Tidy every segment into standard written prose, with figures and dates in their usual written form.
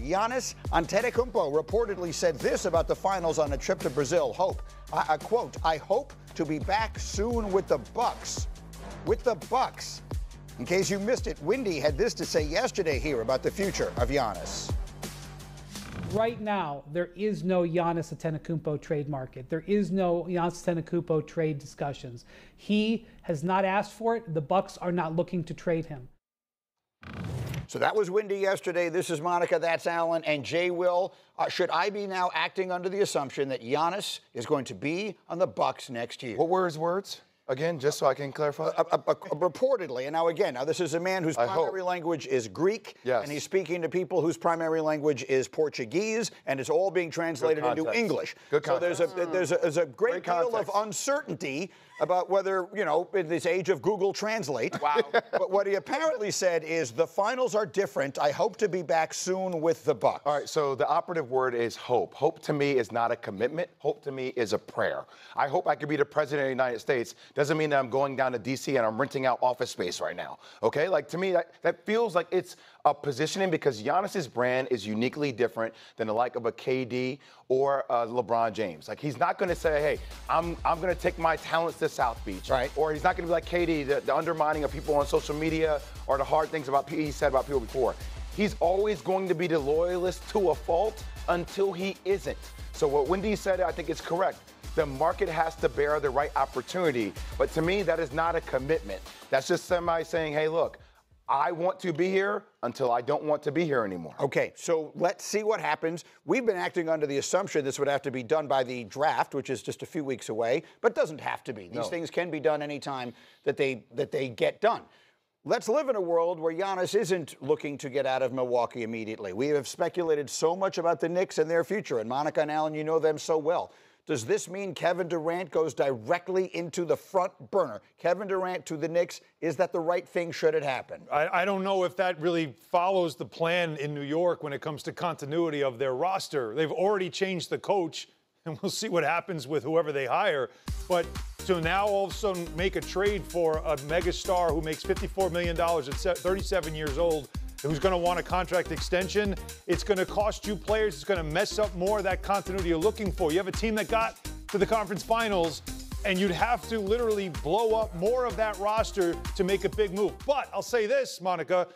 Giannis Antetokounmpo reportedly said this about the finals on a trip to Brazil. I quote, "I hope to be back soon with the Bucks." With the Bucks. In case you missed it, Wendy had this to say yesterday here about the future of Giannis. Right now, there is no Giannis Antetokounmpo trade market. There is no Giannis Antetokounmpo trade discussions. He has not asked for it. The Bucks are not looking to trade him. So that was Wendy yesterday. This is Monica. That's Alan and Jay Will. Should I be now acting under the assumption that Giannis is going to be on the Bucks next year? What were his words? Again, just so I can clarify. Reportedly, and now this is a man whose primary language is Greek, and he's speaking to people whose primary language is Portuguese, and it's all being translated into English. So there's a great deal of uncertainty about whether, in this age of Google Translate. Wow. But what he apparently said is the finals are different. I hope to be back soon with the Bucks. All right, so the operative word is hope. Hope to me is not a commitment. Hope to me is a prayer. I hope I could be the president of the United States. Doesn't mean that I'm going down to D.C. and I'm renting out office space right now, okay? Like, to me, that feels like it's a positioning because Giannis's brand is uniquely different than the like of a KD or LeBron James. Like, he's not going to say, hey, I'm going to take my talents to South Beach. Right. Or he's not going to be like KD, the undermining of people on social media or the hard things he said about people before. He's always going to be the loyalist to a fault until he isn't. So what Wendy said, I think is correct. The market has to bear the right opportunity. But to me, that is not a commitment. That's just somebody saying, hey, look, I want to be here until I don't want to be here anymore. Okay, so let's see what happens. We've been acting under the assumption this would have to be done by the draft, which is just a few weeks away, but doesn't have to be. These things can be done anytime that they get done. Let's live in a world where Giannis isn't looking to get out of Milwaukee immediately. We have speculated so much about the Knicks and their future, and Monica and Alan, you know them so well. Does this mean Kevin Durant goes directly into the front burner? Kevin Durant to the Knicks, is that the right thing should it happen? I don't know if that really follows the plan in New York when it comes to continuity of their roster. They've already changed the coach, and we'll see what happens with whoever they hire. But to now all of a sudden make a trade for a megastar who makes $54 million at 37 years old, who's going to want a contract extension, it's going to cost you players. It's going to mess up more of that continuity you're looking for. You have a team that got to the conference finals, and you'd have to literally blow up more of that roster to make a big move. But I'll say this, Monica,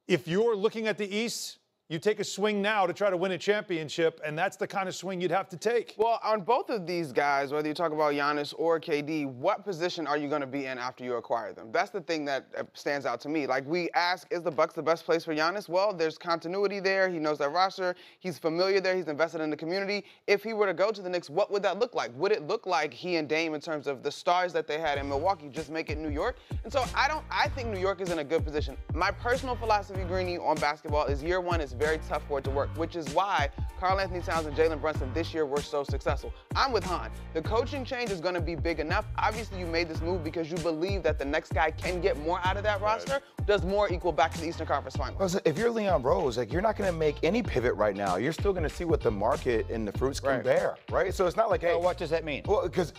if you're looking at the East, you take a swing now to try to win a championship, and that's the kind of swing you'd have to take. Well, on both of these guys, whether you talk about Giannis or KD, what position are you going to be in after you acquire them? That's the thing that stands out to me. Like, we ask, is the Bucks the best place for Giannis? Well, there's continuity there. He knows that roster. He's familiar there. He's invested in the community. If he were to go to the Knicks, what would that look like? Would it look like he and Dame, in terms of the stars that they had in Milwaukee, just make it New York? And so I think New York is in a good position. My personal philosophy, Greeny, on basketball is year one is very tough for it to work, which is why Karl-Anthony Towns and Jalen Brunson this year were so successful. I'm with Han. The coaching change is going to be big enough. Obviously, you made this move because you believe that the next guy can get more out of that roster. Does more equal back to the Eastern Conference Finals? Well, if you're Leon Rose, like, you're not going to make any pivot right now. You're still going to see what the market and the fruits can bear, right? So it's not like, hey, what does that mean? Well, because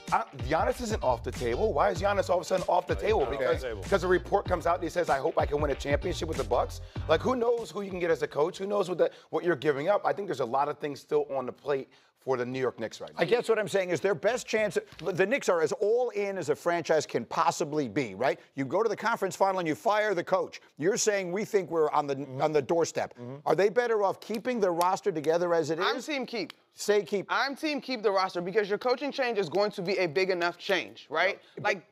Giannis isn't off the table. Why is Giannis all of a sudden off the table? Because a report comes out and he says, I hope I can win a championship with the Bucks. Like, who knows who you can get as a coach? Who knows what you're giving up? I think there's a lot of things still on the plate for the New York Knicks right now. I guess what I'm saying is their best chance, the Knicks are as all in as a franchise can possibly be, right? You go to the conference final and you fire the coach. You're saying we think we're on the doorstep. Are they better off keeping the roster together as it is? I'm team keep. Say keep. I'm team keep the roster because your coaching change is going to be a big enough change, right? Like,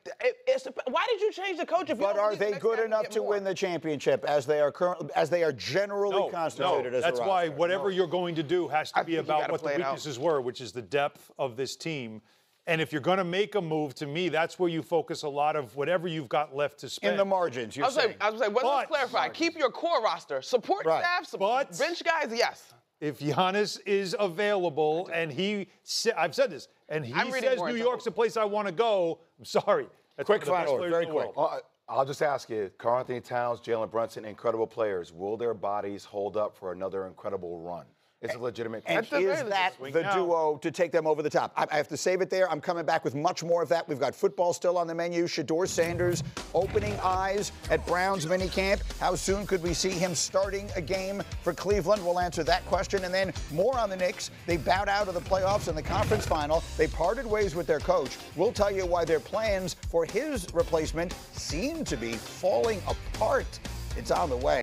why did you change the coach if you But are they good enough to win the championship as they are generally constituted as a roster? That's why whatever you're going to do has to be about what the weaknesses were, which is the depth of this team. And if you're going to make a move, to me, that's where you focus a lot of whatever you've got left to spend. In the margins, you're saying. I was like, let's clarify. Keep your core roster. Support staff, bench guys, yes. If Giannis is available and I've said this, and he says New York's the place I want to go, I'm sorry. That's quick final, very quick. I'll just ask you, Karl-Anthony Towns, Jalen Brunson, incredible players. Will their bodies hold up for another incredible run? is a legitimate And coach. is that the duo to take them over the top? I have to save it there. I'm coming back with much more of that. We've got football still on the menu. Shedeur Sanders opening eyes at Browns minicamp. How soon could we see him starting a game for Cleveland? We'll answer that question. And then more on the Knicks. They bowed out of the playoffs in the conference final. They parted ways with their coach. We'll tell you why their plans for his replacement seem to be falling apart. It's on the way.